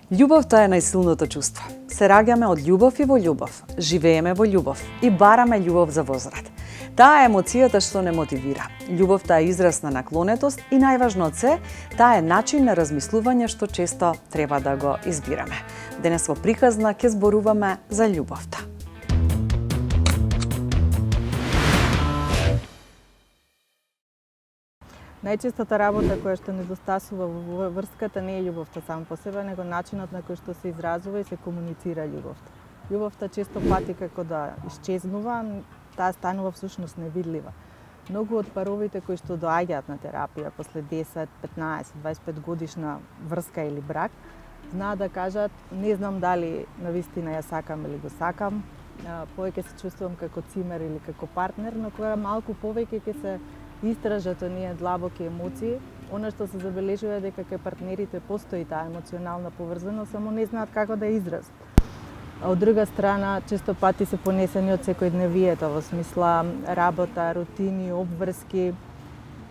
Љубовта е најсилното чувство. Се раѓаме од љубов и во љубов, живееме во љубов и бараме љубов за возврат. Таа е емоцијата што не мотивира. Љубовта е израз на наклонетост и најважно од се, таа е начин на размислување што често треба да го избираме. Денес во приказна ќе зборуваме за љубовта. Најчестата работа која што недостасува во врската не е љубовта само по себе, него начинот на кој што се изразува и се комуницира љубовта. Љубовта често пати како да исчезнува, таа станува всушност невидлива. Многу од паровите кои што доаѓаат на терапија после 10, 15, 25 годишна врска или брак, знаат да кажат не знам дали навистина ја сакам или го сакам, повеќе се чувствувам како цимер или како партнер, но кога малку повеќе ќе се истражат оние длабоки емоции, она што се забележува е дека кај партнерите постои таа емоционална поврзаност, само не знаат како да ја изразат. А од друга страна, често пати се понесени од секојдневието, во смисла работа, рутини, обврски,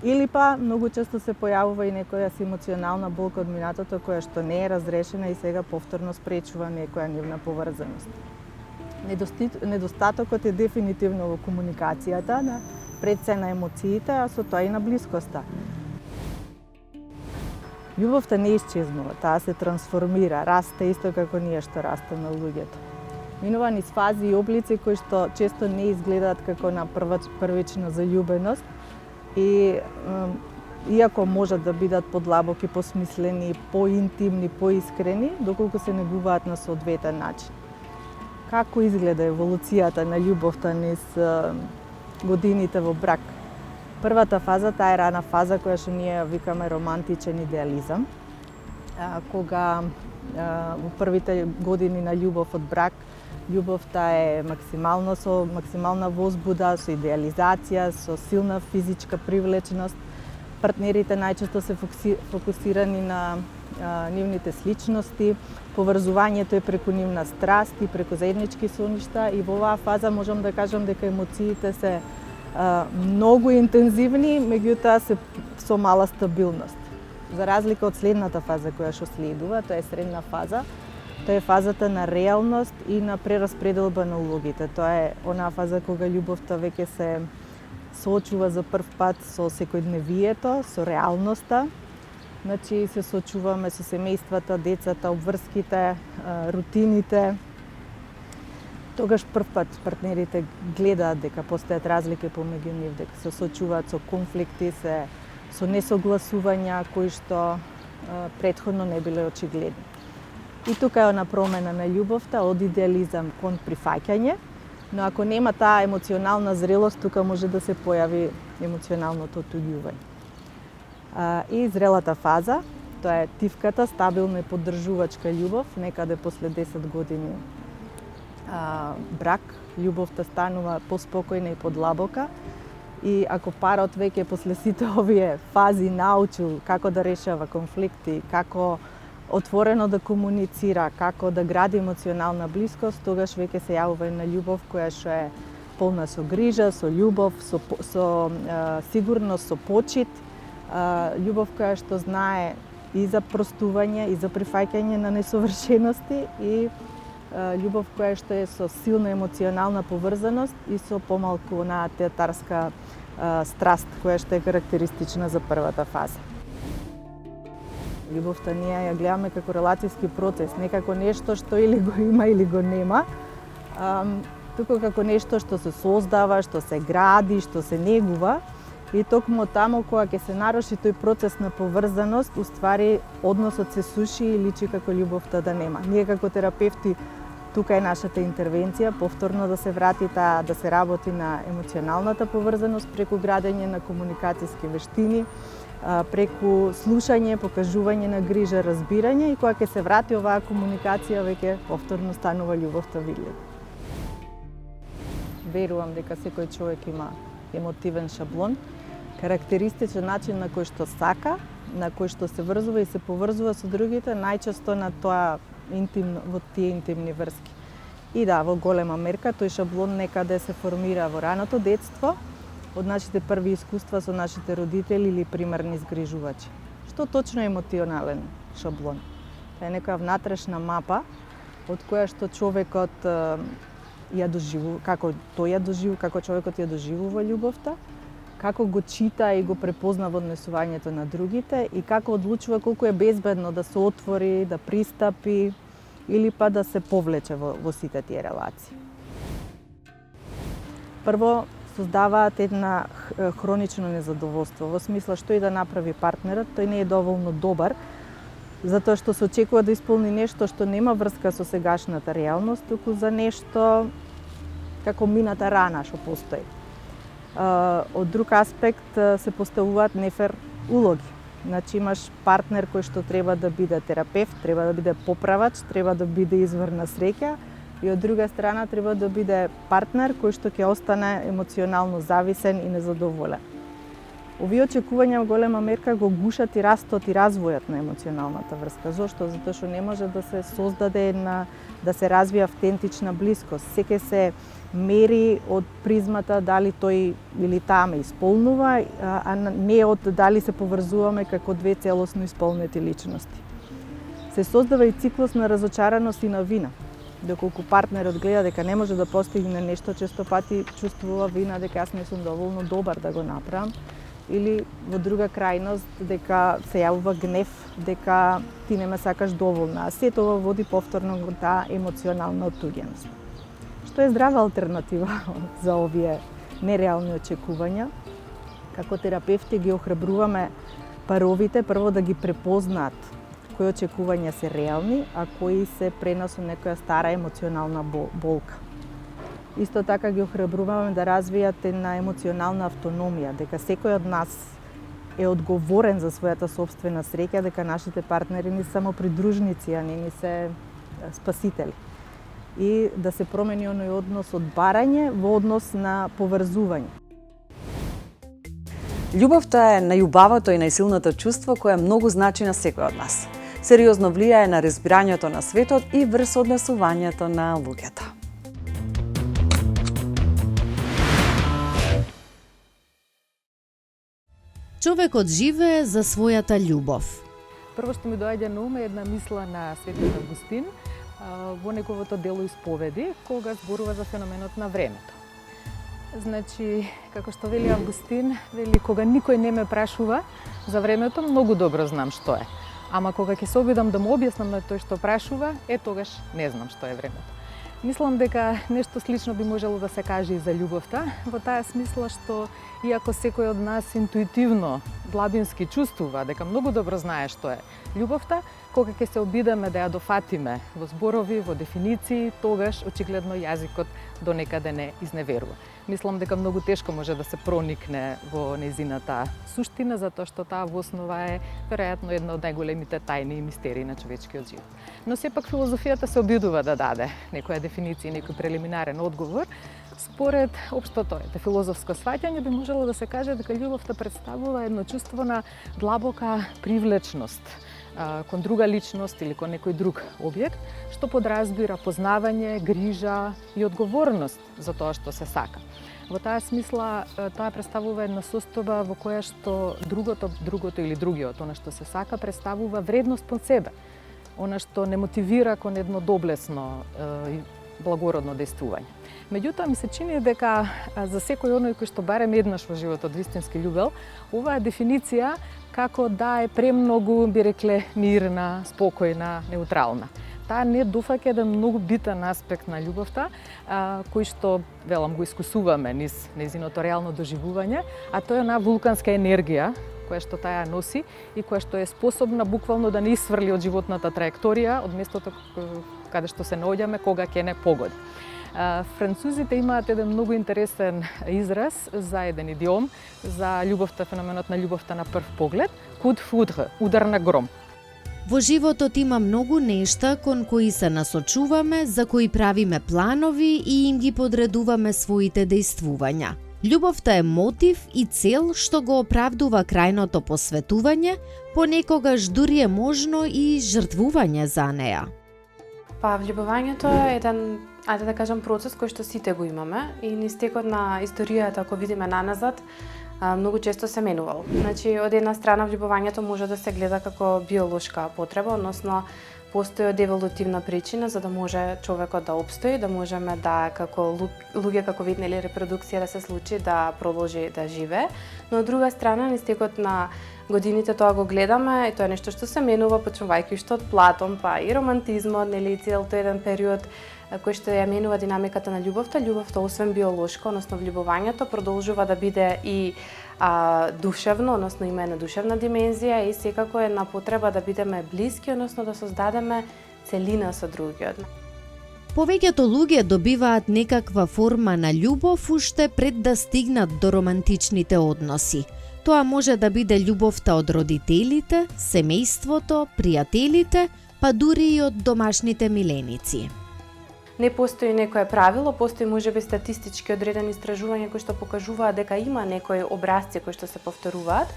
или па многу често се појавува и некоја емоционална болка од минатото која што не е разрешена и сега повторно спречува некоја нивна поврзаност. Недостатокот е дефинитивно во комуникацијата, пред се на емоциите, а со тоа и на блискоста. Љубовта не исчезнува, таа се трансформира, расте исто како ние што растеме луѓето. Минува низ фази и облици кои што често не изгледаат како на првична заљубеност и иако можат да бидат подлабоки, посмислени, поинтимни, поискрени, доколку се негуваат на соодветен начин. Како изгледа еволуцијата на љубовта низ годините во брак? Првата фаза, таа е рана фаза која што ние викаме романтичен идеализам, кога во првите години на љубов од брак, љубовта е максимално со максимална возбуда, со идеализација, со силна физичка привлеченост. Партнерите најчесто се фокусирани на нивните сличности, поврзувањето е преку нивна страст и преку заеднички соништа и во оваа фаза можам да кажам дека емоциите се многу интензивни, меѓутоа се со мала стабилност. За разлика од следната фаза која што следува, тоа е средна фаза, тоа е фазата на реалност и на прераспределба на улогите. Тоа е онаа фаза кога љубовта веќе се соочува за прв пат со секојдневието, со реалноста. Значи се соочуваме со семејствата, децата, обврските, рутините. Тогаш прв пат партнерите гледаат дека постојат разлики помеѓу нив, дека се соочуваат со конфликти, со несогласувања кои што претходно не биле очигледни. И тука е она промена на љубовта од идеализам кон прифаќање, но ако нема таа емоционална зрелост, тука може да се појави емоционалното отуѓување. И зрелата фаза, тоа е тивката, стабилна и поддржувачка љубов, некаде после 10 години брак, љубовта станува поспокојна и подлабока и ако парот веќе после сите овие фази научил како да решава конфликти, како отворено да комуницира, како да гради емоционална блискост, тогаш веќе се јавува една љубов која што е полна со грижа, со љубов, со сигурност, со почит, љубов која што знае и за простување, и за прифаќање на несовршености и љубов која што е со силна емоционална поврзаност и со помалку онаа театарска страст која што е карактеристична за првата фаза. Љубовта ние ја гледаме како релацијски процес, не како нешто што или го има или го нема, туку како нешто што се создава, што се гради, што се негува. И токму таму кога ќе се наруши тој процес на поврзаност, уствари односот се суши и личи како љубовта да нема. Ние како терапевти, тука е нашата интервенција, повторно да се врати таа, да се работи на емоционалната поврзаност преку градење на комуникацијски вештини, преку слушање, покажување на грижа, разбирање и кога ќе се врати оваа комуникација, веќе повторно станува љубовта видлива. Верувам дека секој човек има емотивен шаблон, карактеристичен начин на кој што сака, на кој што се врзува и се поврзува со другите, најчесто на тоа во тие интимни врски. И да, во голема мерка тој шаблон некаде се формира во раното детство, од нашите први искуства со нашите родители или примерни згрижувачи. Што точно е емоционален шаблон? Тоа е некоја внатрешна мапа од која што човекот ја доживува, како тој ја доживува, како човекот ја доживува љубовта, како го чита и го препознава однесувањето на другите и како одлучува колку е безбедно да се отвори, да пристапи или па да се повлече во сите тие релации. Прво, создаваат една хронично незадоволство, во смисла што и да направи партнерот, тој не е доволно добар, затоа што се очекува да исполни нешто што нема врска со сегашната реалност, туку за нешто како мината рана што постои. Од друг аспект се поставуваат нефер улоги. Значи имаш партнер кој што треба да биде терапевт, треба да биде поправач, треба да биде извор на среќа и од друга страна треба да биде партнер кој што ќе остане емоционално зависен и незадоволен. Овие очекувања во голема мерка го гушат и растот и развојот на емоционалната врска. Зошто? Затоа што не може да се создаде да се развие автентична блискост. Секој се мери од призмата дали тој или таа ме исполнува, а не од дали се поврзуваме како две целосно исполнети личности. Се создава и циклус на разочараност и на вина. Доколку партнерот гледа дека не може да постигне нешто, често пати чувствува вина дека јас не сум доволно добар да го направам, или во друга крајност дека се јавува гнев дека ти не ме сакаш доволно, а сето ова води повторно во таа емоционална оттуѓеност. Што е здрава алтернатива за овие нереални очекувања? Како терапевти ги охрабруваме паровите прво да ги препознаат кои очекувања се реални, а кои се пренос од некоја стара емоционална болка. Исто така ги охрабруваме да развијат една емоционална автономија, дека секој од нас е одговорен за својата собствена среќа, дека нашите партнери не само придружници, а не се спасители. И да се промени оној однос од барање во однос на поврзување. Љубовта е најубавото и најсилното чувство кое многу значи на секој од нас. Сериозно влијае на разбирањето на светот и врз однесувањето на луѓето. Човекот живее за својата љубов. Прво што ми доаѓа на ум е една мисла на Светиот Августин во неговото дело Исповеди, кога зборува за феноменот на времето. Значи, како што вели Августин, вели кога никој не ме прашува за времето, многу добро знам што е. Ама кога ќе се обидам да му објаснам на тој што прашува, тогаш не знам што е времето. Мислам дека нешто слично би можело да се каже и за љубовта, во таа смисла што иако секој од нас интуитивно, длабински чувствува дека многу добро знае што е љубовта, кога ќе се обидеме да ја дофатиме во зборови, во дефиниции, тогаш очигледно јазикот до некаде не изневерува. Мислам дека многу тешко може да се проникне во нејзината суштина, затоа што таа во основа е веројатно една од најголемите тајни и мистерии на човечкиот живот. Но сепак филозофијата се обидува да даде некоја дефиниција, некој прелиминарен одговор. Според општото филозофско сваќање би можело да се каже дека љубовта представува едно чувство на длабока привлечност кон друга личност или кон некој друг објект, што подразбира познавање, грижа и одговорност за тоа што се сака. Во таа смисла, тоа представува една состојба во која што другото или другиот, она што се сака, представува вредност под себе. Она што не мотивира кон едно доблесно и благородно дејствување. Меѓутоа, ми се чини дека за секој оној кој што барем еднаш во животот вистински љубел, оваа дефиниција како да е премногу, би рекле, мирна, спокојна, неутрална. Таа не дофаќа еден многу битен аспект на љубовта, кој што, велам, го искусуваме низ нејзиното реално доживување, а тоа е една вулканска енергија, која што таа носи и која што е способна буквално да не исфрли од животната траекторија, од местото каде што се наоѓаме кога ќе не погоди. Французите имаат еден многу интересен израз за еден идиом за љубовта, феноменот на љубовта на прв поглед, coup de foudre, удар на гром. Во животот има многу нешта кон кои се насочуваме, за кои правиме планови и им ги подредуваме своите дејствувања. Љубовта е мотив и цел што го оправдува крајното посветување, понекогаш дури е можно и жртвување за неа. Па, влюбувањето е еден, ајде да кажам, процес кој што сите го имаме и низ текот на историјата, ако видиме наназад, многу често се менувал. Значи, од една страна, влюбувањето може да се гледа како биолошка потреба, односно Постои еволутивна причина за да може човекот да опстои, да можеме да како луѓе како вид нели репродукција да се случи, да продолжи да живее. Но од друга страна, низ текот на годините тоа го гледаме и тоа е нешто што се менува, почнувајќи што од Платон, па и романтизмот, нели цел тој еден период кој што ја менува динамиката на љубовта. Љубовта освен биолошко, односно влюбувањето, продолжува да биде и душевно, односно има една душевна димензија и секако една потреба да бидеме блиски, односно да создадеме целина со другиот. Повеќето луѓе добиваат некаква форма на љубов уште пред да стигнат до романтичните односи. Тоа може да биде љубовта од родителите, семејството, пријателите, па дури и од домашните миленици. Не постои некое правило, постои можеби статистички одредени истражувања кои што покажуваат дека има некои образци кои што се повторуваат,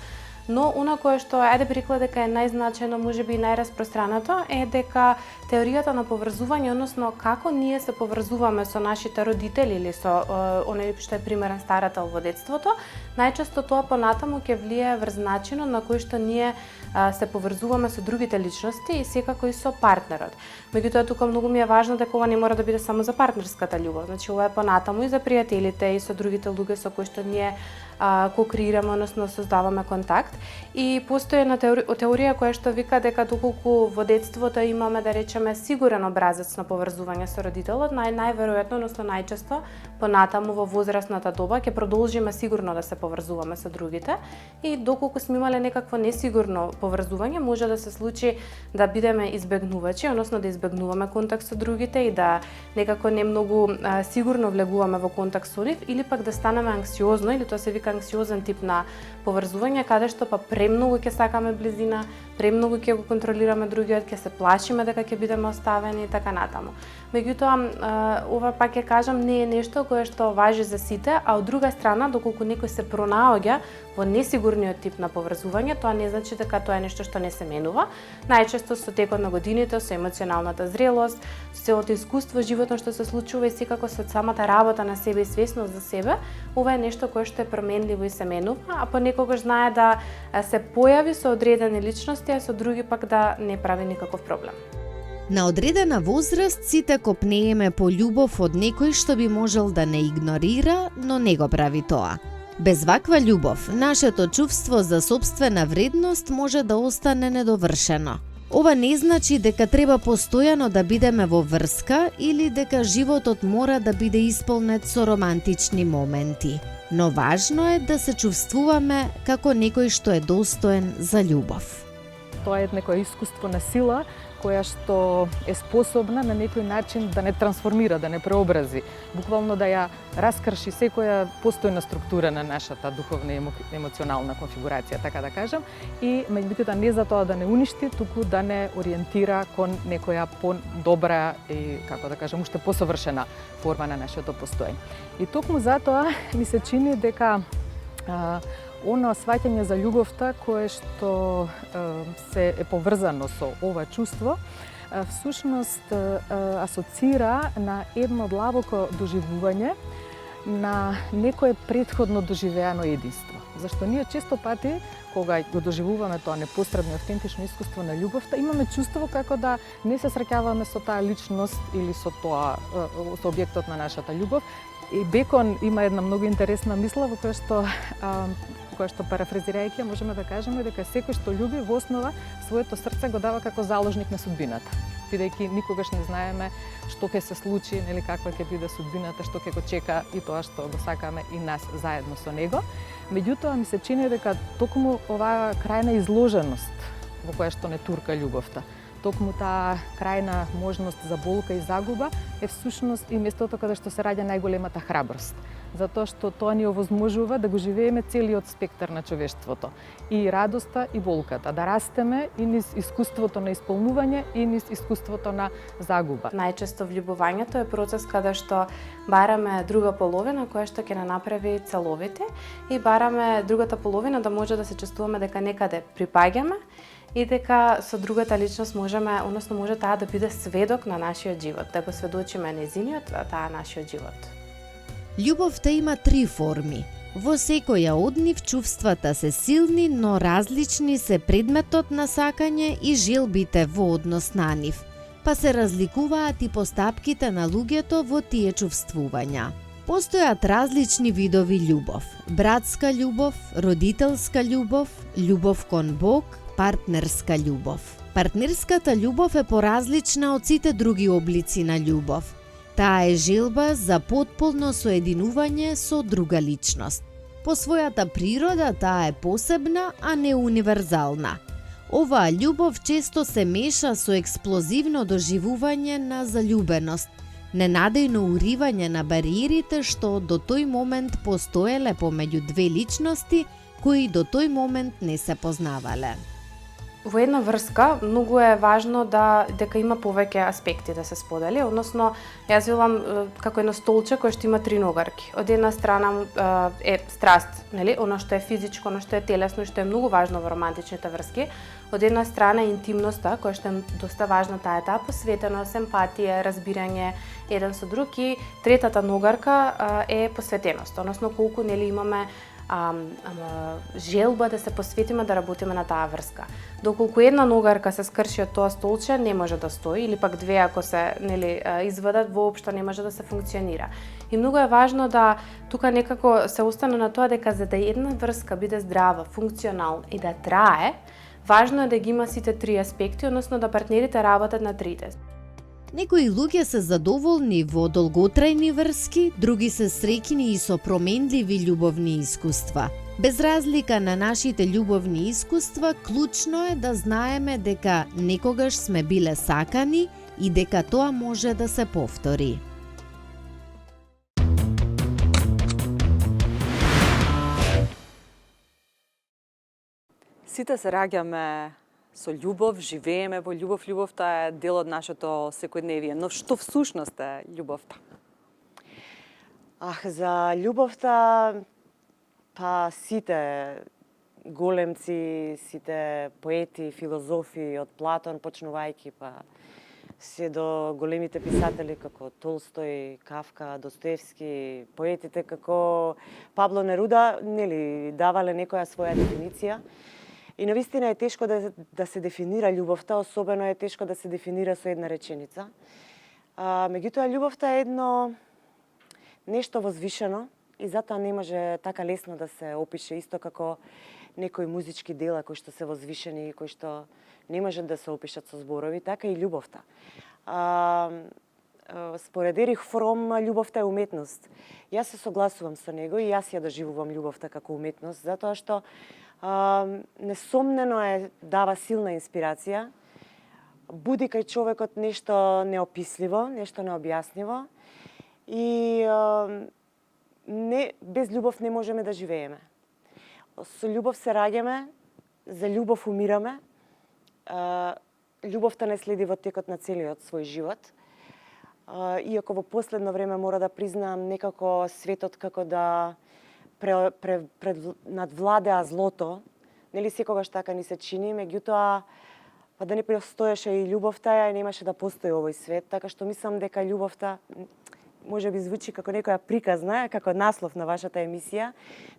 но она кое што ајде прикла дека е најзначајно, можеби и најраспространато е дека теоријата на поврзување, односно како ние се поврзуваме со нашите родители или со оној што е примерен старател во детството, најчесто тоа понатаму ќе влијае врз начинот на кој што ние се поврзуваме со другите личности и секако и со партнерот. Меѓутоа тука многу ми е важно дека ова не мора да биде само за партнерската љубов, значи ова е понатаму и за пријателите и со другите луѓе со кои што ние кокреираме, односно создаваме контакт. И постои една теорија која што вика дека доколку во детството имаме, да речеме, сигурен образец на поврзување со родителот, најверојатно, односно најчесто понатаму во возрастната доба ќе продолжиме сигурно да се поврзуваме со другите и доколку сме имале некакво несигурно поврзување, може да се случи да бидеме избегнувачи, односно да избегнуваме контакт со другите и да некако не многу сигурно влегуваме во контакт со нив, или пак да станеме анксиозно, или тоа се вика анксиозен тип на поврзување, каде што па премногу ќе сакаме близина, премногу ќе го контролираме другиот, ќе се плашиме дека ќе бидеме оставени и така натаму. Меѓутоа, ова пак ќе кажам, не е нешто кое што важи за сите, а од друга страна, доколку некој се пронаоѓа во несигурниот тип на поврзување, тоа не значи дека тоа е нешто што не се менува. Најчесто со текот на годините, со емоционалната зрелост, со целото искуство животно што се случува и секако со самата работа на себе и свесност за себе, ова е нешто кое што е променливо и се менува, а понекогаш знае да се појави со одредени личности, а со други пак да не прави никаков проблем. На одредена возраст сите копнееме по љубов од некој што би можел да не игнорира, но не го прави тоа. Без ваква љубов, нашето чувство за сопствена вредност може да остане недовршено. Ова не значи дека треба постојано да бидеме во врска или дека животот мора да биде исполнет со романтични моменти. Но важно е да се чувствуваме како некој што е достоен за љубов. Тоа е некое искуство на сила која што е способна на некој начин да не трансформира, да не преобрази, буквално да ја раскрши секоја постојна структура на нашата духовна и емоционална конфигурација, така да кажам, и меѓутоа не за тоа да не уништи, туку да не ориентира кон некоја подобра и, како да кажам, уште посовршена форма на нашето постоење. И токму затоа ми се чини дека оно сваќање за љубовта кое што се е поврзано со ова чувство, всушност асоцира на едно длабоко доживување на некое претходно доживеано единство. Зашто ние често пати, кога го доживуваме тоа непосредно и автентично искуство на љубовта, имаме чувство како да не се среќаваме со таа личност или со тоа, со објектот на нашата љубов. И Бекон има една многу интересна мисла во која што парафразирајќи можеме да кажеме дека секој што љуби во основа своето срце го дава како заложник на судбината. Бидејќи никогаш не знаеме што ќе се случи, нели каква ќе биде судбината, што ќе го чека и тоа што го сакаме и нас заедно со него. Меѓутоа ми се чини дека токму оваа крајна изложеност во која што не турка љубовта, токму таа крајна можност за болка и загуба е всушност и местото каде што се раѓа најголемата храброст. Затоа што тоа ни овозможува да го живееме целиот спектар на човештвото. И радоста и болката, да растеме и низ искуството на исполнување и низ искуството на загуба. Најчесто влюбувањето е процес каде што бараме друга половина која што ќе не направи целовите и бараме другата половина да може да се чувствуваме дека некаде припаѓаме и дека со другата личност можеме, односно може таа да биде сведок на нашиот живот, да го сведочиме нејзиниот, а таа нашиот живот. Љубовта има три форми: Во секоја од нив чувствата се силни, но различни се предметот на сакање и желбите во однос на нив, па се разликуваат и постапките на луѓето во тие чувствувања. Постојат различни видови љубов: братска љубов, родителска љубов, љубов кон Бог, партнерска љубов. Партнерската љубов е поразлична од сите други облици на љубов. Таа е желба за потполно соединување со друга личност. По својата природа таа е посебна, а не универзална. Оваа љубов често се меша со експлозивно доживување на заљубеност, ненадејно уривање на бариерите што до тој момент постоеле помеѓу две личности кои до тој момент не се познавале. Во една врска многу е важно дека има повеќе аспекти да се сподели, односно јас велам како едно столче кое што има 3 ногарки. Од една страна е страст, нели, она што е физичко, она што е телесно, што е многу важно во романтичните врски. Од една страна е интимноста, која што е доста важна, таа е таа посветеност, емпатија, разбирање еден со друг, и третата ногарка е посветеност, односно колку нели имаме желба да се посветиме да работиме на таа врска. Доколку една ногарка се скрши од тоа столче, не може да стои, или пак две ако се извадат, воопшто не може да се функционира. И многу е важно да тука некако се остане на тоа дека за да една врска биде здрава, функционална и да трае, важно е да ги има сите 3 аспекти, односно да партнерите работат на трите. Некои луѓе се задоволни во долготрајни врски, други се среќни и со променливи љубовни искуства. Без разлика на нашите љубовни искуства, клучно е да знаеме дека некогаш сме биле сакани и дека тоа може да се повтори. Сите се раѓаме со љубов, живееме во љубов. Љубовта е дел од нашето секојдневие. Но што всушност е љубовта? За љубовта, па сите големци, сите поети, филозофи од Платон почнувајќи па се до големите писатели како Толстој, Кафка, Достоевски, поетите како Пабло Неруда, нели давале некоја своја дефиниција. И навистина е тешко да се дефинира љубовта, особено е тешко да се дефинира со една реченица. Меѓутоа, љубовта е едно нешто возвишено и затоа не може така лесно да се опише, исто како некои музички дела кои што се возвишени и кои што не можат да се опишат со зборови, така и љубовта. Според Ерих Фром, љубовта е уметност. Јас се согласувам со него и јас ја доживувам љубовта како уметност, затоа што несомнено дава силна инспирација, буди кај човекот нешто неописливо, нешто необјасниво и без љубов не можеме да живееме. Со љубов се раѓаме, за љубов умираме, љубовта не следи во текот на целиот свој живот. Иако во последно време мора да признаам некако светот како да надвладеа злото, нели секогаш така ни се чини, меѓутоа па да не постоеше и љубовта, ја немаше да постои овој свет, така што мислам дека љубовта може би звучи како некоја приказна, како наслов на вашата емисија,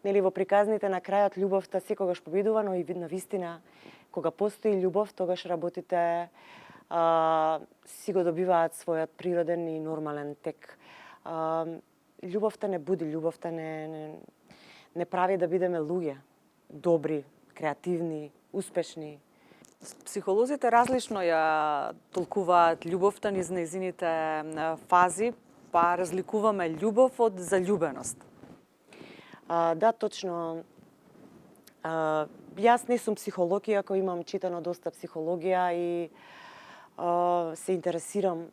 нели во приказните на крајот љубовта секогаш победува, но и навистина кога постои љубов, тогаш работите си го добиваат својот природен и нормален тек. Љубовта не буди, љубовта не прави да бидеме луѓе, добри, креативни, успешни. Психолозите различно ја толкуваат љубовта низ нејзините фази, па разликуваме љубов од заљубеност. Да, точно. Јас не сум психолог, иако имам читано доста психологија и се интересирам.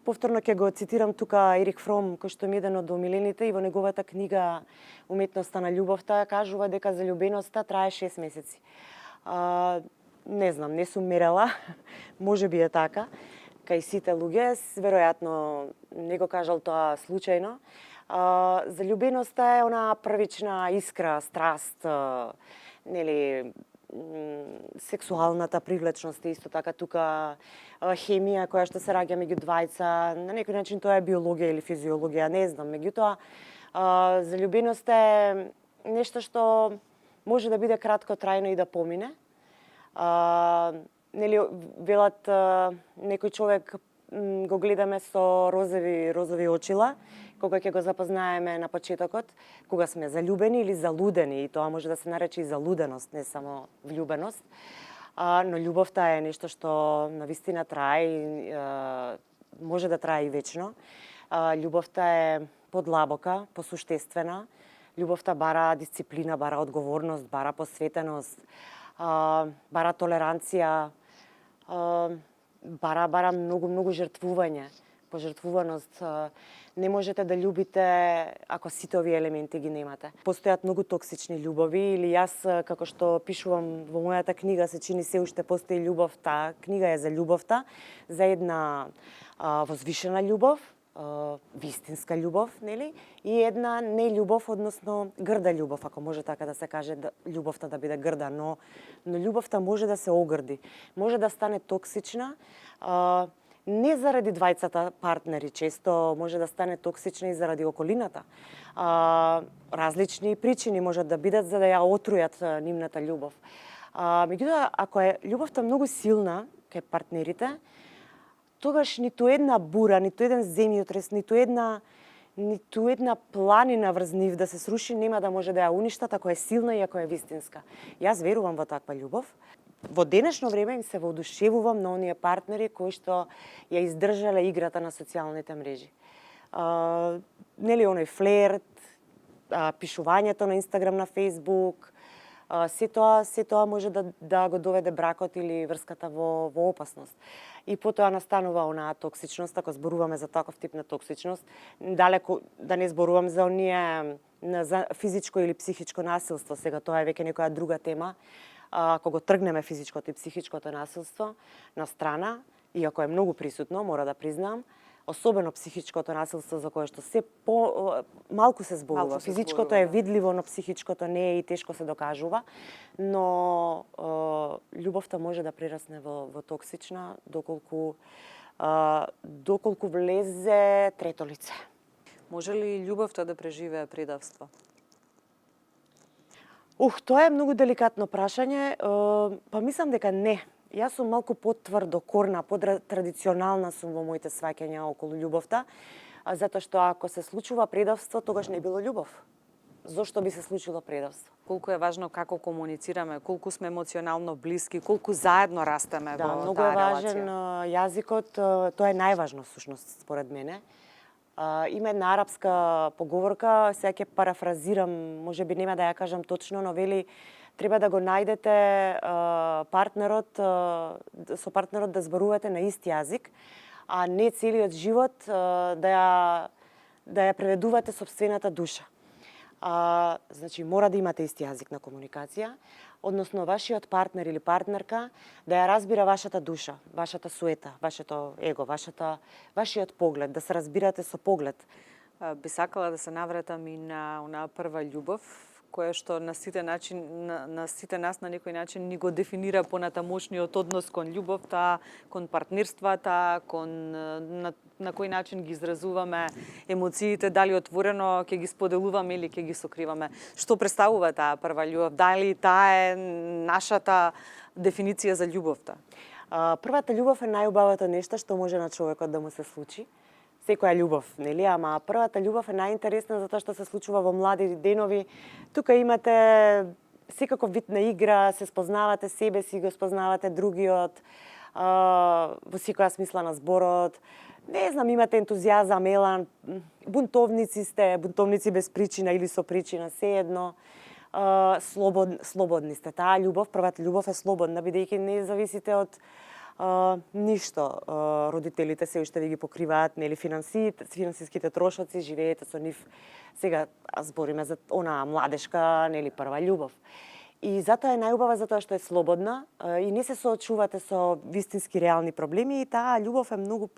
Повторно ќе го цитирам тука Ерих Фром, кој што е еден од омилените, и во неговата книга Уметноста на љубовта кажува дека заљубеноста трае 6 месеци. Не знам, не сум мерела, може би е така, кај сите луѓе, веројатно не го кажал тоа случајно. Заљубеноста е она првична искра, страст, нели, сексуалната привлечност е исто така тука хемија која што се раѓа меѓу двајца, на некој начин тоа е биологија или физиологија, не знам, меѓутоа Залюбеност е нешто што може да биде краткотрајно и да помине. Нели велат некој човек го гледаме со розови очила, кога ќе го запознаеме на почетокот, кога сме залюбени или залудени, и тоа може да се нарече и залуденост, не само влюбеност. Но љубовта е нешто што навистина трае и може да трае и вечно. Љубовта е подлабока, посуштествена. Љубовта бара дисциплина, бара одговорност, бара посветеност, бара толеранција, бара многу жртвување, пожртвуваност. Не можете да љубите ако сите овие елементи ги немате. Постојат многу токсични љубови, или јас, како што пишувам во мојата книга, се чини се уште постои љубов. Таа книга е за љубовта, за една возвишена љубов, вистинска љубов, нели? И една нељубов, односно грда љубов, ако може така да се каже, љубовта да биде грда, но љубовта може да се огрди, може да стане токсична, не заради двајцата партнери, често може да стане токсична и заради околината. Различни причини можат да бидат за да ја отрујат нивната љубов. Меѓутоа, ако е љубовта многу силна кај партнерите, тогаш ниту една бура, ниту еден земјотрес, ниту една планина врз нив да се сруши нема да може да ја уништат ако е силна и ако е вистинска. Јас верувам во таква љубов. Во денешно време им се воодушевувам на оние партнери кои што ја издржале играта на социјалните мрежи. Нели оној флерт, пишувањето на Инстаграм, на Фејсбук, се тоа може да го доведе бракот или врската во опасност. И потоа настанува онаа токсичност, ако зборуваме за таков тип на токсичност, далеку да не зборувам за оние за физичко или психичко насилство, сега тоа е веќе некоја друга тема. Ако го тргнеме физичкото и психичкото насилство на страна, иако е многу присутно, мора да признам, особено психичкото насилство за кое што се малку се зборува. Физичкото е видливо, но психичкото не е и тешко се докажува, но љубовта може да прерасне во токсична доколку влезе трето лице. Може ли љубовта да преживее предавство? Тоа е многу деликатно прашање, па мислам дека не. Јас сум малку потврдокорна, потрадиционална сум во моите сваќања околу љубовта, затоа што ако се случува предавство, тогаш не било љубов. Зошто би се случило предавство? Колку е важно како комуницираме, колку сме емоционално блиски, колку заедно растеме во таа релација. Многу е важен јазикот, тоа е најважно всушност според мене. Има една арапска поговорка, сега ќе парафразирам, може би нема да ја кажам точно, но вели треба да го најдете со партнерот да зборувате на ист јазик, а не целиот живот да ја преведувате сопствената душа. Значи, мора да имате ист јазик на комуникација, односно вашиот партнер или партнерка да ја разбира вашата душа, вашата суета, вашето его, вашиот поглед, да се разбирате со поглед. Би сакала да се навратам и на онаа прва љубов, која што на сите нас на некој начин ни го дефинира понатамошниот однос кон љубовта, кон партнерствата, на кој начин ги изразуваме емоциите, дали отворено ќе ги споделуваме или ќе ги сокриваме. Што представува таа прва љубов? Дали таа е нашата дефиниција за љубовта? Првата љубов е најубавото нешто што може на човекот да му се случи. Секоја љубов, нели? Ама првата љубов е најинтересна затоа што се случува во млади денови. Тука имате секаков вид на игра, се спознавате себе си, го спознавате другиот, во секоја смисла на зборот. Не знам, имате ентузијазам, елан, бунтовници сте, бунтовници без причина или со причина, сеедно. Слободни сте. Таа љубов, првата љубов е слободна, бидејќи не зависите од ништо. Родителите се уште ви ги покриваат, нели, финансиските трошоци, живеете со нив. Сега збориме за онаа младешка, нели, прва љубов. И затоа е најубава, затоа што е слободна и не се соочувате со вистински реални проблеми, и таа ljubов е многу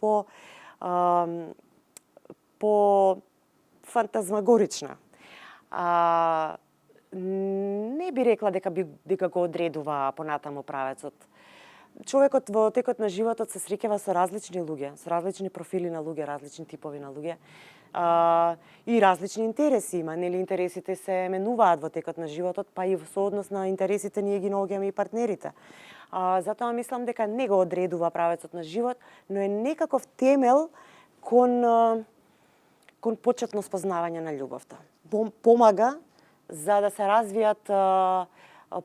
по фантазмагорична. Не би рекла дека го одредува понатаму правецот. Човекот во текот на животот се среќава со различни луѓе, со различни профили на луѓе, различни типови на луѓе. И различни интереси има, нели интересите се менуваат во текот на животот, па и со однос на интересите ние ги наоѓаме и партнерите. Затоа мислам дека не го одредува правецот на живот, но е некаков темел кон почетно спознавање на љубовта. Помага за да се развијат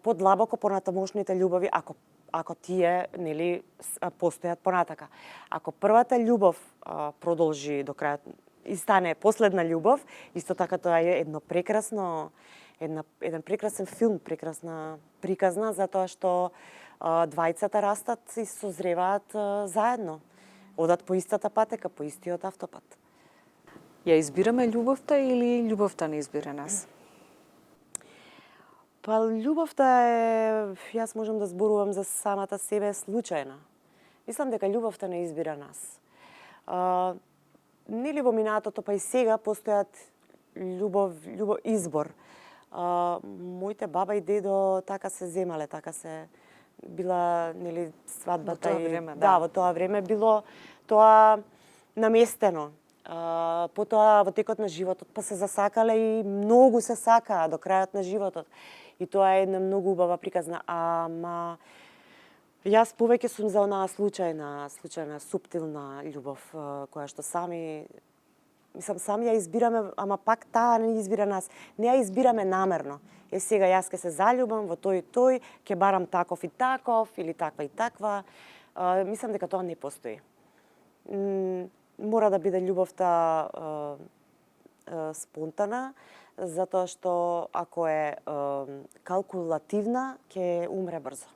подлабоко понатамошните љубови, ако тие нели постојат понатака. Ако првата љубов продолжи до крајот и стане последна љубов, исто така тоа е еден прекрасен филм, прекрасна приказна, затоа што двајцата растат и созреваат заедно. Одат по истата патека, по истиот автопат. Ја избираме љубовта или љубовта не избира нас? Па љубовта е, јас можам да зборувам за самата себе, случајна. Мислам дека љубовта не избира нас. Нели во минатото, па и сега постојат избор. Моите баба и дедо така се земале, така се била нели свадбата во тоа време, во тоа време било тоа наместено. Потоа во текот на животот па се засакале и многу се сакаа до крајот на животот. И тоа е една многу убава приказна, ама јас повеќе сум за онаа случајна, суптилна љубов, која што сами ја избираме, ама пак таа не избира нас. Не ја избираме намерно. Сега јас ке се заљубам во тој и тој, ке барам таков и таков, или таква и таква. Мислам дека тоа не постои. Мора да биде љубовта спонтана, затоа што ако е калкулативна, ќе умре брзо.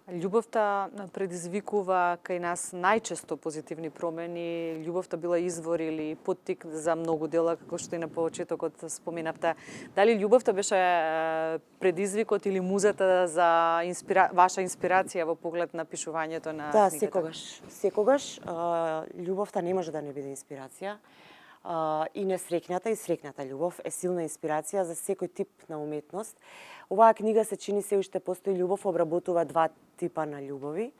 Љубовта предизвикува кај нас најчесто позитивни промени. Љубовта била извор или поттик за многу дела, како што и на почетокот споменавте. Дали љубовта беше предизвикот или музата за ваша инспирација во поглед на пишувањето на книгата? Секогаш љубовта не може да не биде инспирација. И несрекната и срекната љубов е силна инспирација за секој тип на уметност. Оваа книга се чини се уште постои љубов, обработува два типа на љубови,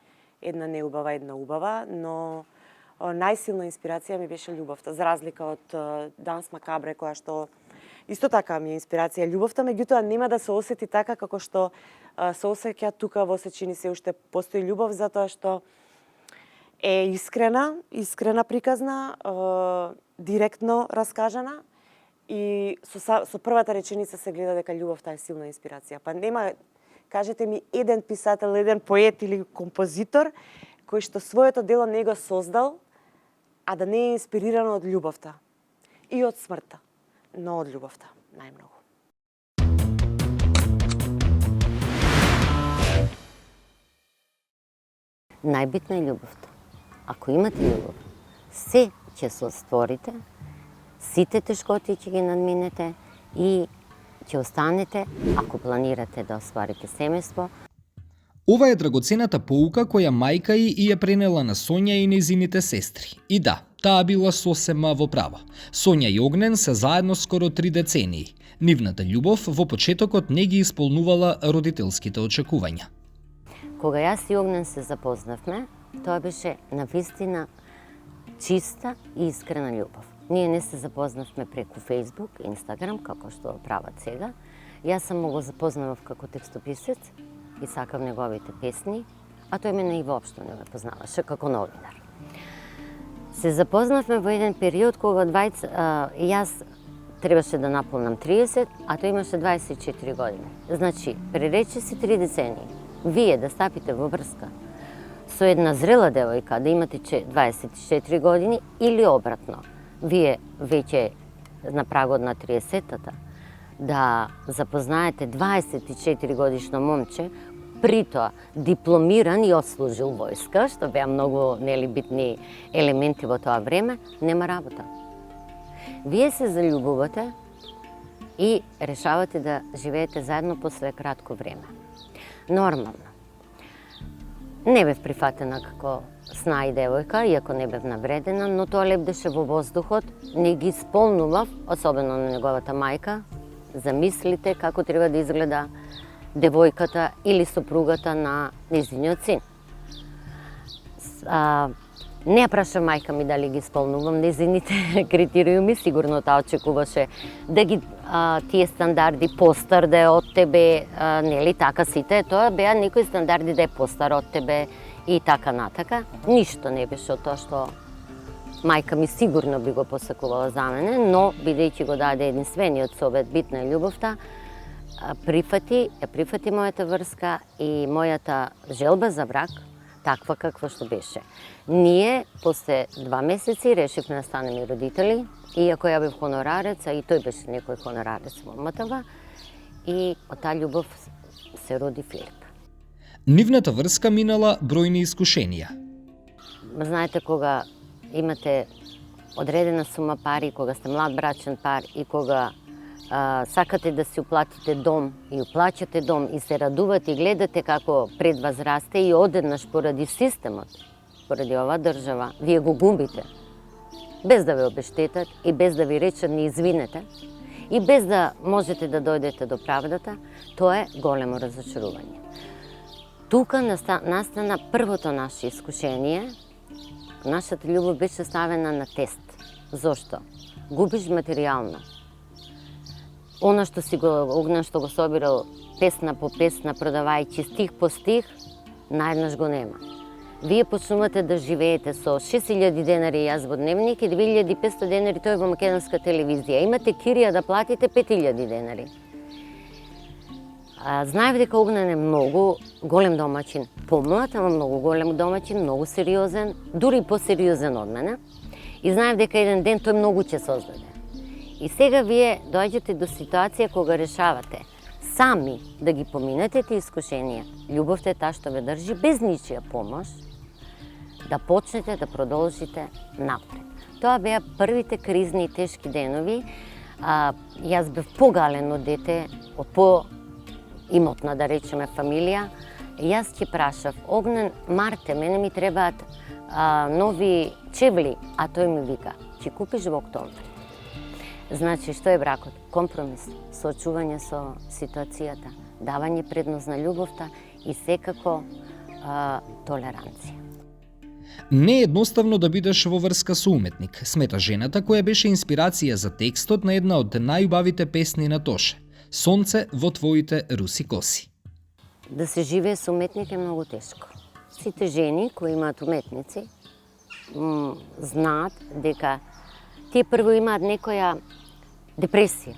една неубава, една убава, но најсилна инспирација ми беше љубовта, за разлика од Данс Макабре, која што исто така ми е инспирација љубовта, меѓутоа нема да се осети така како што се осеќа тука во се чини се уште постои љубов, затоа што е искрена приказна, директно раскажана и со првата реченица се гледа дека љубовта е силна инспирација. Па нема, кажете ми, еден писател, еден поет или композитор кој што своето дело не го создал, а да не е инспирирано од љубовта и од смртта, но од љубовта најмногу. Најбитна е љубовта. Ако имате љубов, се ќе се створите, сите тешкоти ќе ги надминете и ќе останете, ако планирате да остварите семејство. Ова е драгоцената поука која мајка и ја пренела на Сонја и нејзините сестри. И да, таа била сосема во права. Сонја и Огнен се заедно скоро 3 децении. Нивната љубов во почетокот не ги исполнувала родителските очекувања. Кога јас и Огнен се запознавме, тоа беше навистина чиста и искрена љубов. Ние не се запознавме преку Facebook, Instagram, како што прават сега. Јас само го запознавав како текстописец и сакав неговите песни, а тој мене и воопшто не ме познаваше како новинар. Се запознавме во еден период кога јас требаше да наполнам 30, а тој имаше 24 години. Значи, пререче си 3 децении. Вие да стапите во врска со една зрела девојка, да имате 24 години или обратно. Вие веќе на прагот на 30-тата да запознаете 24 годишно момче, притоа дипломиран и отслужил војска, што беа многу битни елементи во тоа време, нема работа. Вие се заљубувате и решавате да живеете заедно после кратко време. Нормално. Не бев прифатена како снај девојка, иако не бев навредена, но тоа лебдеше во воздухот, не ги исполнував, особено на неговата мајка, замислите како треба да изгледа девојката или сопругата на нејзиниот син. Не ја праша мајка ми дали ги исполнувам незините критериуми, сигурно таа очекуваше да ги тие стандарди постар да е од тебе, нели така сите, тоа беа некои стандарди да е постар од тебе и така натака. Ништо не беше од тоа што мајка ми сигурно би го посакувала за мене, но бидејќи го даде единствениот совет, битна е љубовта, ја прифати мојата врска и мојата желба за брак, таква каква што беше. Ние, после 2 месеци, решивме да станеме родители, иако ја бев хонорарец, а и тој беше некој хонорарец во МТВ, и од таа љубов се роди Филип. Нивната врска минала бројни искушенија. Знаете, кога имате одредена сума пари, кога сте млад брачен пар и кога сакате да си уплатите дом и уплаќате дом и се радувате и гледате како пред вас расте и одеднаш поради системот, поради оваа држава, вие го губите. Без да ве обештетат и без да ви речат ни извинете и без да можете да дојдете до правдата, тоа е големо разочарување. Тука настана првото наше искушение. Нашата љубов беше ставена на тест. Зошто? Губиш материјално. Она што си го Огнен што го собирал песна по песна, продавајќи стих по стих, наеднаш го нема. Вие почнувате да живеете со 6000 денари јас во дневник и 2500 денари тој во македонска телевизија. Имате кирија да платите 5000 денари. Знаев дека Огнен е многу голем домаќин, помлад, ама многу голем домаќин, многу сериозен, дури посериозен од мене. И знаев дека еден ден тој многу ќе создаде. И сега вие доаѓате до ситуација кога решавате сами да ги поминете тие искушенија. Љубовта е таа што ве држи без ничија помош, да почнете да продолжите напред. Тоа беа првите кризни и тешки денови. Јас бев погалено дете од по-имотна, да речеме, фамилија. Јас ќе прашав, Огнен, марте, мене ми требаат нови чевли, а тој ми вика, ќе купиш во октомври. Значи, што е бракот? Компромис, соочување со ситуацијата, давање предност на љубовта и секако толеранција. Не е едноставно да бидеш во врска со уметник, смета жената која беше инспирација за текстот на една од најубавите песни на Тоше, Сонце во твоите руси коси. Да се живее со уметник е многу тешко. Сите жени кои имаат уметници знаат дека тие прво имаат некоја депресија.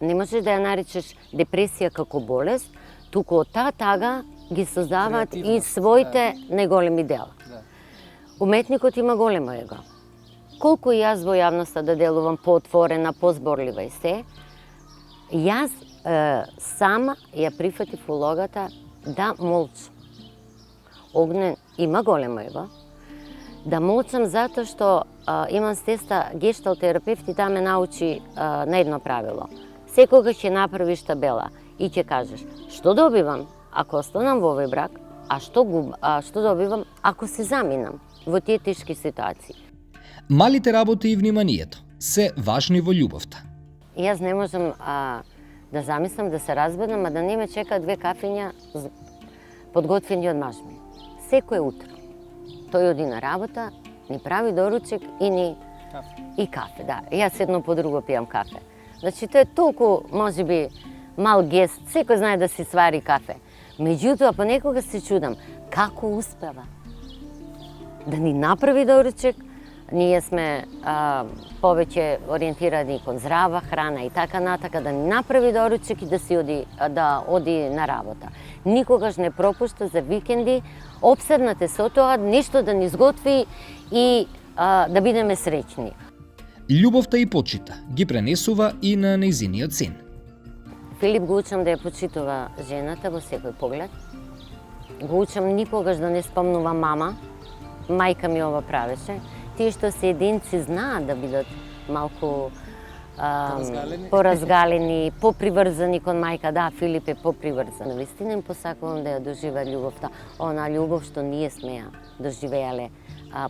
Не можеш да ја наречеш депресија како болест, туку од таа тага ги создаваат и своите најголеми дела. Уметникот има големо его. Колку јас во јавноста да делувам поотворена, позборлива и се, јас сама ја прифатив улогата да молчам. Огнен има големо его. Да молчам затоа што имам сестра гешталт терапевт и таа ме научи на едно правило. Секогаш ќе направиш табела и ќе кажеш што добивам ако останам во овој брак, а што добивам ако се заминам во тие тешки ситуации. Малите работи и вниманието се важни во љубовта. Јас не можам да замислам да се разбедам, а да не ме чека 2 кафиња подготвени од маж ми. Секој утро. Тој оди на работа, ни прави доручек и кафе. Да, јас едно по друго пијам кафе. Значи, тој е толку, можеби, мал гест, секој знае да си свари кафе. Меѓутоа, понекога се чудам, како успева да ни направи доручек. Ние сме повеќе ориентирани кон здрава храна и така натака, да ни направи доручек и да оди на работа. Никогаш не пропушта за викенди, обседнате со тоа, нешто да ни изготви и да бидеме среќни. Љубовта и почита ги пренесува и на нејзиниот син. Филип го учам да ја почитува жената во секој поглед. Го учам никогаш да не спомнува мама. Мајка ми ова правеше. Тие што се единци знаат да бидат малку поразгалени, поприврзани кон мајка. Да, Филип е поприврзан. Вистина им посакувам да ја доживеат љубовта. Она љубов што ние сме ја доживеале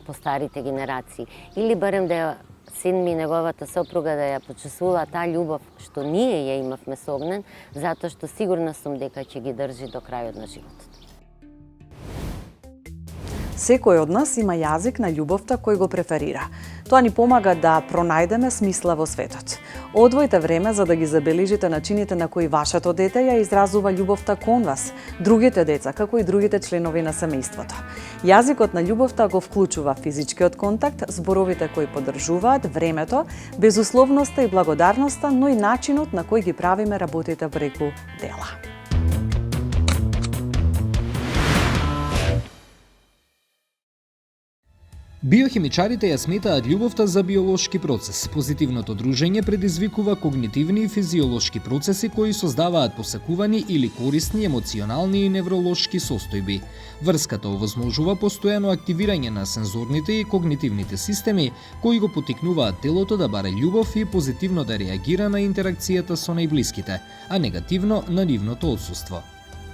по старите генерации. Или барем да ја син ми и неговата сопруга да ја почувствува таа љубов што ние ја имавме со Огнен, затоа што сигурна сум дека ќе ги држи до крајот на животот. Секој од нас има јазик на љубовта кој го преферира. Тоа ни помага да пронајдеме смисла во светот. Одвојте време за да ги забележите начините на кои вашето дете ја изразува љубовта кон вас, другите деца, како и другите членови на семејството. Јазикот на љубовта го вклучува физичкиот контакт, зборовите кои поддржуваат, времето, безусловноста и благодарноста, но и начинот на кој ги правиме работите преку дела. Биохимичарите ја сметаат љубовта за биолошки процес. Позитивното дружење предизвикува когнитивни и физиолошки процеси кои создаваат посекувани или корисни емоционални и невролошки состојби. Врската овозможува постојано активирање на сензорните и когнитивните системи кои го поттикнуваат телото да баре љубов и позитивно да реагира на интеракцијата со најблиските, а негативно на нивното отсуство.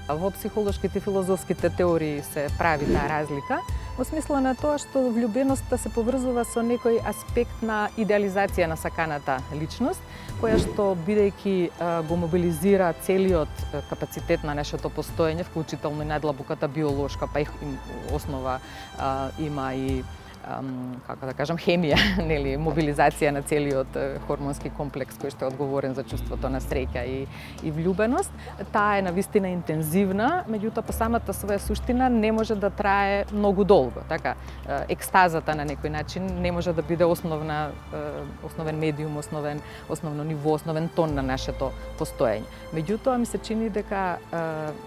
Во психолошките и филозофските теории се прави таа разлика, во смисла на тоа што влюбеноста се поврзува со некој аспект на идеализација на саканата личност, која што бидејќи го мобилизира целиот капацитет на нашето постоење, вклучително и најдлабоката биолошка, па и основа има и како да кажам, хемија, нели, мобилизација на целиот хормонски комплекс кој што е одговорен за чувството на среќа и влюбеност. Таа е навистина интензивна, меѓутоа по самата своја суштина не може да трае многу долго. Така, екстазата на некој начин не може да биде основен медиум, основно ниво, основен тон на нашето постоење. Меѓутоа ми се чини дека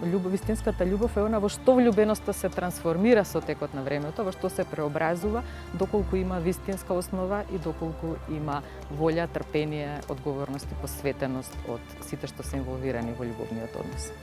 вистинската љубов е она во што влюбеноста се трансформира со текот на времето, во што се преобразува, доколку има вистинска основа и доколку има волја, трпение, одговорност и посветеност од сите што се инволвирани во љубовниот однос.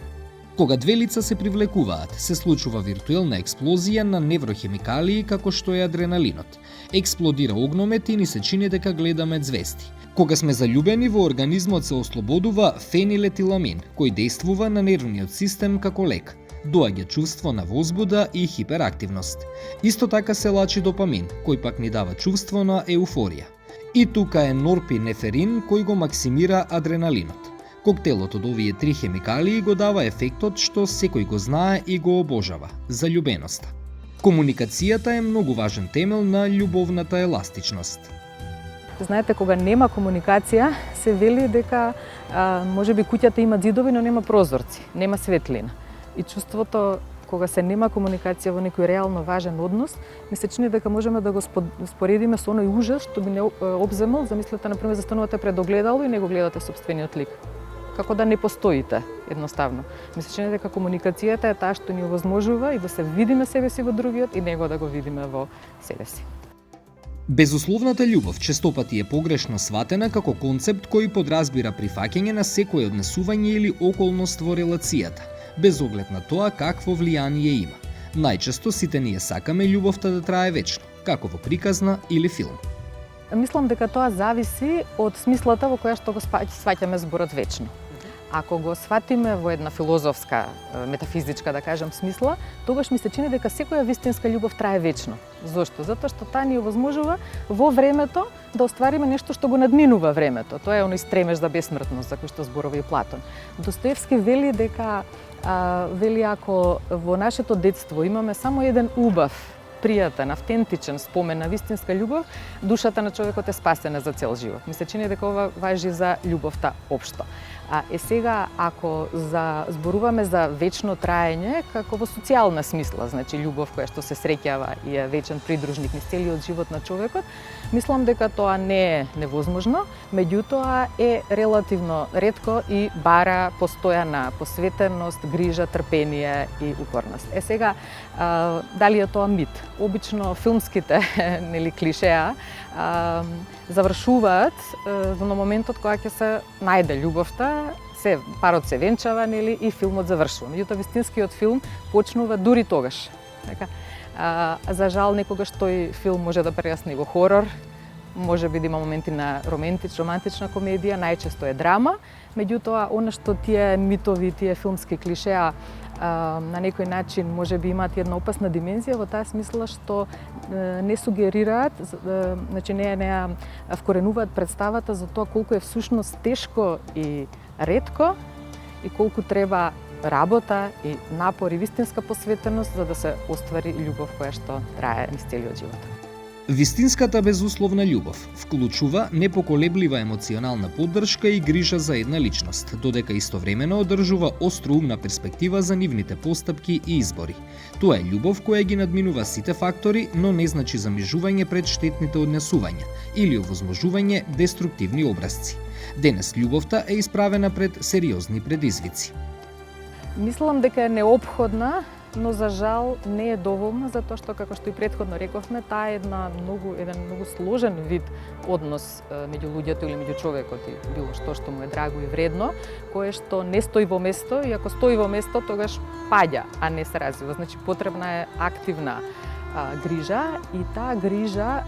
Кога две лица се привлекуваат, се случува виртуелна експлозија на неврохемикалии како што е адреналинот. Експлодира огномет и ни се чини дека гледаме звезди. Кога сме заљубени, во организмот се ослободува фенилетиламин, кој действува на нервниот систем како лек. Доаѓа чувство на возбуда и хиперактивност. Исто така се лачи допамин, кој пак ни дава чувство на еуфорија. И тука е норпинеферин кој го максимира адреналинот. Коктелот од овие три хемикалии го дава ефектот што секој го знае и го обожава – заљубеноста. Комуникацијата е многу важен темел на љубовната еластичност. Знаете, кога нема комуникација, се вели дека можеби куќата има ѕидови, но нема прозорци, нема светлина. И чувството, кога се нема комуникација во некој реално важен однос, ми се чини дека можеме да го споредиме со оној ужас што би не обземал, замислете, например, застанувате пред огледало и не го гледате сопствениот лик. Како да не постоите, едноставно. Ми се чини дека комуникацијата е таа што ни овозможува и да се видиме себе си во другиот и него да го видиме во себе си. Безусловната љубов честопати е погрешно сватена како концепт кој подразбира прифаќање на секое однесување или околност во релацијата, без оглед на тоа какво влијание има. Најчесто сите ние сакаме љубовта да трае вечно, како во приказна или филм. Мислам дека тоа зависи од смислата во која што го сваќаме зборот вечно. Ако го сватиме во една филозофска, метафизичка, да кажам, смисла, тогаш ми се чини дека секоја вистинска љубов трае вечно. Зошто? Затоа што таа ни овозможува во времето да оствариме нешто што го надминува времето. Тоа е оној стремеж за бесмртност за кој што зборува и Платон. Достоевски вели дека ако во нашето детство имаме само еден убав, пријатен, автентичен спомен на вистинска љубов, душата на човекот е спасена за цел живот. Ми се чини дека ова важи за љубовта општо. Сега, ако зборуваме за вечно траење, како во социјална смисла, значи љубов која што се среќава и е вечен придружник низ целиот живот на човекот, мислам дека тоа не е невозможно, меѓутоа е релативно ретко и бара постојана посветеност, грижа, трпение и упорност. Сега, дали е тоа мит? Обично филмските нели клишеа завршуваат на моментот кога ќе се најде љубовта, парот се венчава, нели, и филмот завршува. Меѓутоа вистинскиот филм почнува дури тогаш. Така, за жал некогаш тој филм може да прерасне во хорор, може би да има моменти на романтична комедија, најчесто е драма, меѓутоа она што тие митови, тие филмски клишеа на некој начин може би имаат една опасна димензија во таа смисла што не сугерираат, значи не вкоренуваат представата за тоа колку е всушност тешко и ретко и колку треба работа и напор и вистинска посветеност за да се оствари љубов која што трае низ целиот живот. Вистинската безусловна љубов вклучува непоколеблива емоционална поддршка и грижа за една личност, додека истовремено одржува остроумна перспектива за нивните постапки и избори. Тоа е љубов која ги надминува сите фактори, но не значи замижување пред штетните однесувања или овозможување деструктивни образци. Денес љубовта е исправена пред сериозни предизвици. Мислам дека е неопходна, но за жал не е доволна, затоа што, како што и претходно рековме, таа е еден многу сложен вид однос меѓу луѓето или меѓу човекот и било што му е драго и вредно, кое што не стои во место и ако стои во место, тогаш паѓа, а не се развива. Значи, потребна е активна грижа и таа грижа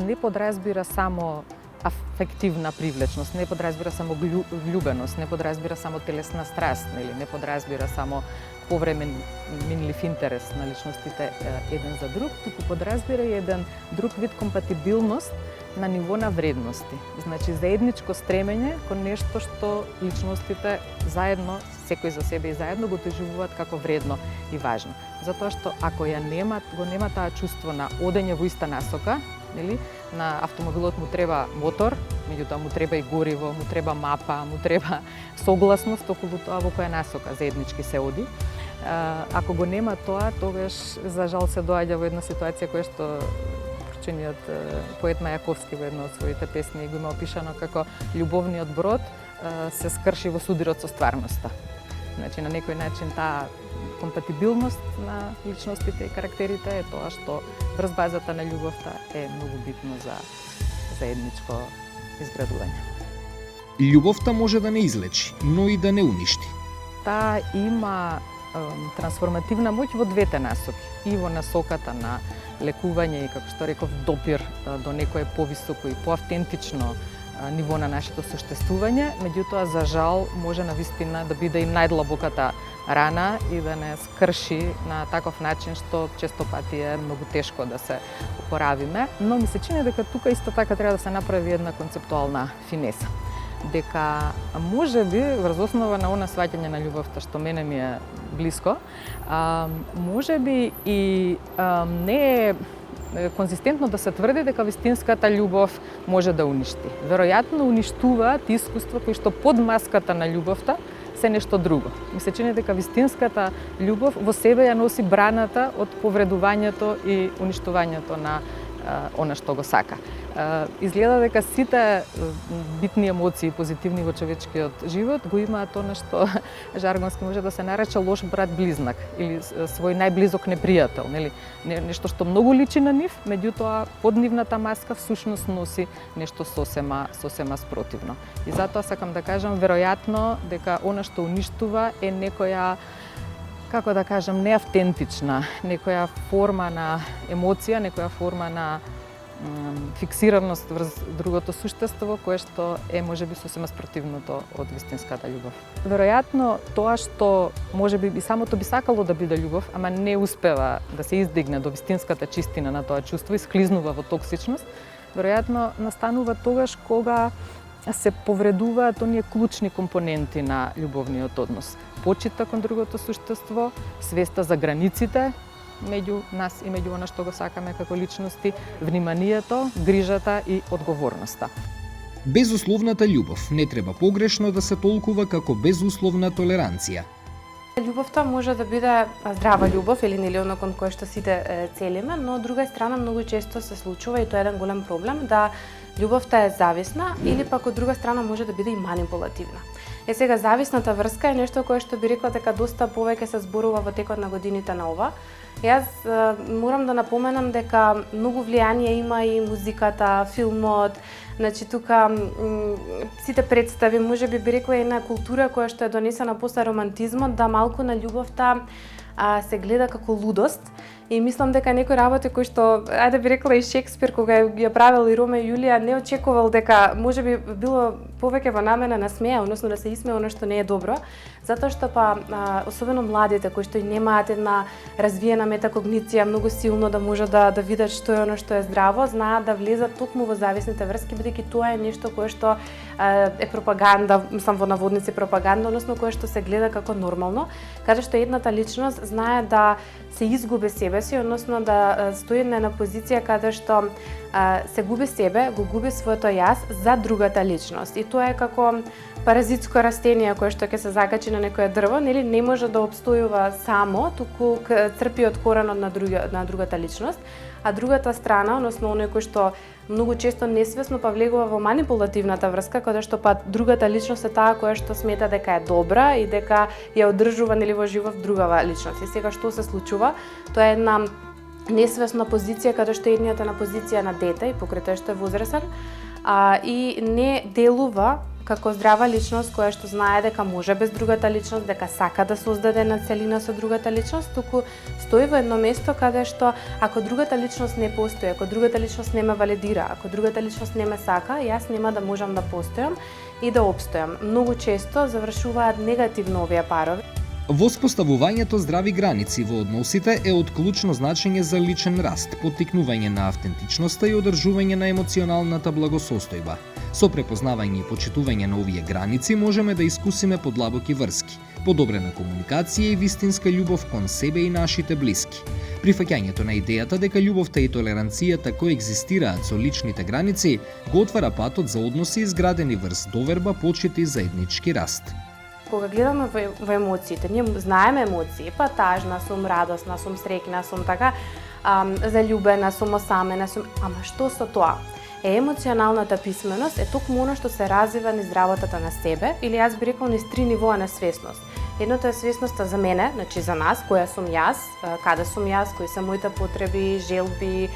не подразбира само афективна привлечност, не подразбира само влюбеност, не подразбира само телесна страст, или не подразбира само повременлив интерес на личностите еден за друг, туку подразбира и еден друг вид компатибилност на ниво на вредности. Значи, заедничко стремење кон нешто што личностите заедно, секој за себе и заедно го доживуваат како вредно и важно. Затоа што ако го нема таа чувство на одење во иста насока, нели? На автомобилот му треба мотор, меѓутоа му треба и гориво, му треба мапа, му треба согласност околу тоа во која насока заеднички се оди. Ако го нема тоа, тогаш за жал се доаѓа во една ситуација која што прочениот поет Мајаковски во една од своите песни го има опишано како љубовниот брод се скрши во судирот со стварноста. Значи, на некој начин таа компатибилност на личностите и карактерите е тоа што врз базата на љубовта е многу битно за заедничко изградување. Љубовта може да не излечи, но и да не уништи. Таа има трансформативна моќ во двете насоки. И во насоката на лекување и, како што реков, допир до некое повисоко и поавтентично ниво на нашето суштествување, меѓутоа за жал може навистина да биде и најдлабоката рана и да не скрши на таков начин што често пати е многу тешко да се опоравиме, но ми се чини дека тука исто така треба да се направи една концептуална финеса. Дека можеби врз основа на она сваќање на љубовта што мене ми е блиско, можеби и не е конзистентно да се тврди дека вистинската љубов може да уништи. Веројатно уништуваат искуства кои што под маската на љубовта се нешто друго. Ми се чини дека вистинската љубов во себе ја носи браната од повредувањето и уништувањето на она што го сака. Изгледа дека сите битни емоции позитивни во човечкиот живот го имаат она што жаргонски може да се нарече лош брат близнак или свој најблизок непријател, нели? Нешто што многу личи на нив, меѓутоа под нивната маска всушност носи нешто сосема спротивно. И затоа сакам да кажам веројатно дека она што уништува е некоја, како да кажам, неавтентична, некоја форма на емоција, некоја форма на фиксираност врз другото суштество, кое што е можеби сосема спротивното од вистинската љубов. Веројатно тоа што можеби и самото би сакало да биде љубов, ама не успева да се издигне до вистинската чистина на тоа чувство и склизнува во токсичност, веројатно настанува тогаш кога се повредуваат оние клучни компоненти на љубовниот однос. Почита кон другото суштество, свеста за границите меѓу нас и меѓу она што го сакаме како личности, вниманието, грижата и одговорноста. Безусловната љубов не треба погрешно да се толкува како безусловна толеранција. Љубовта може да биде здрава љубов или нели оно кон кое што сите целиме, но од друга страна многу често се случува и тоа е еден голем проблем да љубовта е зависна или пак од друга страна може да биде и манипулативна. Сега зависната врска е нешто кое што би рекла дека доста повеќе се зборува во текот на годините на ова. Јас морам да напоменам дека многу влијание има и музиката, филмот, значи тука сите представи, можеби би рекла една култура која што е донесена после романтизмот, да малку на љубовта се гледа како лудост И мислам дека некои работи кои што, ајде би рекла и Шекспир кога ја правил и Ромео и Јулија, не очекувал дека можеби било повеќе во намена на смеа, односно да се исмее оно што не е добро, затоа што особено младите кои што и немаат една развиена метакогниција многу силно да можат да видат што е оно што е здраво, знаат да влезат токму во зависните врски, бидејќи тоа е нешто кое што е пропаганда, мислам во наводници пропаганда, односно кое што се гледа како нормално, каде што едната личност знае да се изгуби себе си, односно да стои на една позиција каде што се губи себе, го губи своето јас за другата личност. И тоа е како паразитско растение кое што ќе се закачи на некое дрво, нели не може да опстојува само, туку црпи од коренот на другата личност, а другата страна, односно оној кој што многу често несвесно влегува во манипулативната врска, каде што другата личност е таа која што смета дека е добра и дека ја одржува нели во живот другава личност. И сега што се случува? Тоа е една несвесна позиција каде што едниот е на позиција на дете и покрај тоа што е возрасен и не делува како здрава личност која што знае дека може без другата личност, дека сака да создаде една целина со другата личност, туку стои во едно место каде што ако другата личност не постои, ако другата личност не ме валидира, ако другата личност не ме сака, јас нема да можам да постојам и да опстојам. Многу често завршуваат негативно овие парови. Воспоставувањето здрави граници во односите е од клучно значење за личен раст, поттикнување на автентичноста и одржување на емоционалната благосостојба. Со препознавање и почитување на овие граници можеме да искусиме подлабоки врски, подобрена комуникација и вистинска љубов кон себе и нашите блиски. Прифаќањето на идејата дека љубовта и толеранцијата коегзистираат со личните граници го отвара патот за односи изградени врз доверба, почит и заеднички раст. Кога гледаме во емоциите, ние знаеме емоции, па тажна сум, радосна сум, среќна сум, така, заљубена сум, осамена сум, ама што со тоа? Емоционалната писменост е токму оно што се развива низ работата на себе, или јас би рекол низ 3 нивоа на свесност. Едното е свесноста за мене, значи за нас, која сум јас, каде сум јас, кои се моите потреби, желби,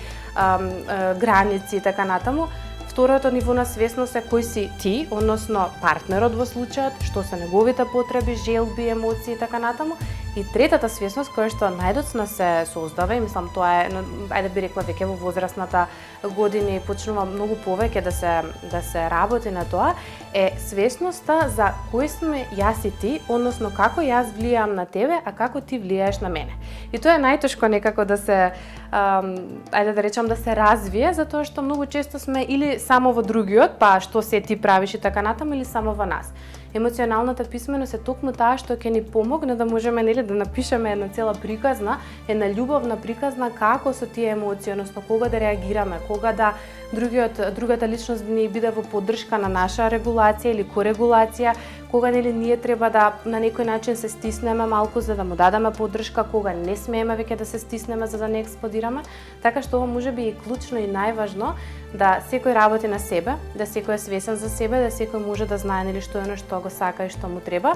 граници и така натаму. Второто ниво на свесност е кој си ти, односно партнерот во случајот, што се неговите потреби, желби, емоции и така натаму. И третата свесност која што најдоцна се создава, и мислам тоа е, ајде би рекла веќе во возрастната години почнува многу повеќе да се работи на тоа, е свесноста за кој сме јас и ти, односно како јас влијам на тебе, а како ти влијаеш на мене. И тоа е најтешко некако да се ајде да речам да се развие, затоа што многу често сме или само во другиот, па што се ти правиш и така натаму, или само во нас. Емоционалната писменост е токму таа што ќе ни помогне да можеме нели да напишеме една цела приказна, една љубовна приказна како со тие емоции, односно кога да реагираме, кога да другата личност ни биде во поддршка на наша регулација или корегулација, кога нели ние треба да на некој начин се стиснеме малку за да му дадеме поддршка, кога не смееме веќе да се стиснеме за да не експлодираме. Така што ова можеби е клучно и најважно да секој работи на себе, да секој е свесен за себе, да секој може да знае нели што е оно што го сака и што му треба.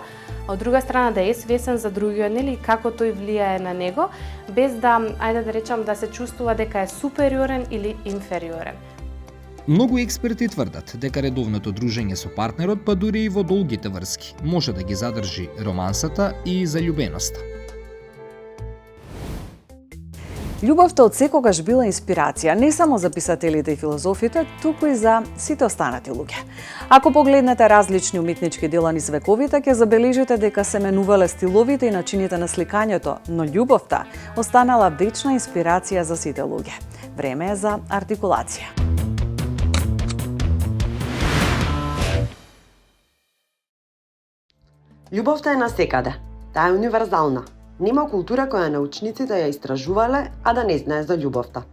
А од друга страна да е свесен за другиот, нели како тој влијае на него, без да ајде да речам да се чувствува дека е супериорен или инфериорен. Многу експерти тврдат дека редовното дружење со партнерот, па дури и во долгите врски, може да ги задржи романсата и заљубеноста. Љубовта од секогаш била инспирација не само за писателите и филозофите, туку и за сите останати луѓе. Ако погледнете различни уметнички дела низ вековите, ќе забележите дека се менувале стиловите и начините на сликањето, но љубовта останала вечна инспирација за сите луѓе. Време е за артикулација. Љубовта е насекаде. Таа е универзална. Нема култура која научниците ја истражувале, а да не знае за љубовта.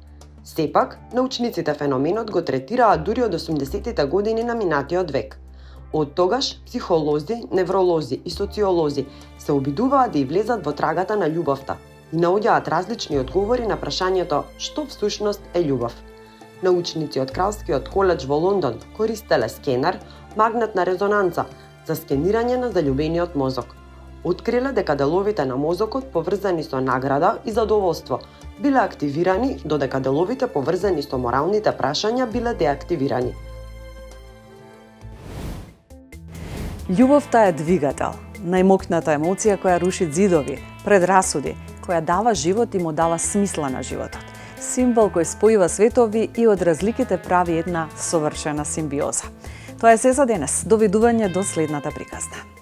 Сепак, научниците феноменот го третираат дури од 80-тите години на минатиот век. Од тогаш, психолози, невролози и социолози се обидуваат да и влезат во трагата на љубовта и наоѓаат различни одговори на прашањето што всушност е љубов. Научници од Кралскиот коледж во Лондон користеле скенер, магнетна резонанца за скенирање на заљубениот мозок. Откриле дека деловите на мозокот поврзани со награда и задоволство биле активирани, додека деловите поврзани со моралните прашања биле деактивирани. Љубовта е двигател, најмокната емоција која руши ѕидови, предрасуди, која дава живот и му дава смисла на животот. Символ кој спојува светови и од разликите прави една совршена симбиоза. Тоа е се за денес. Довидување до следната приказна.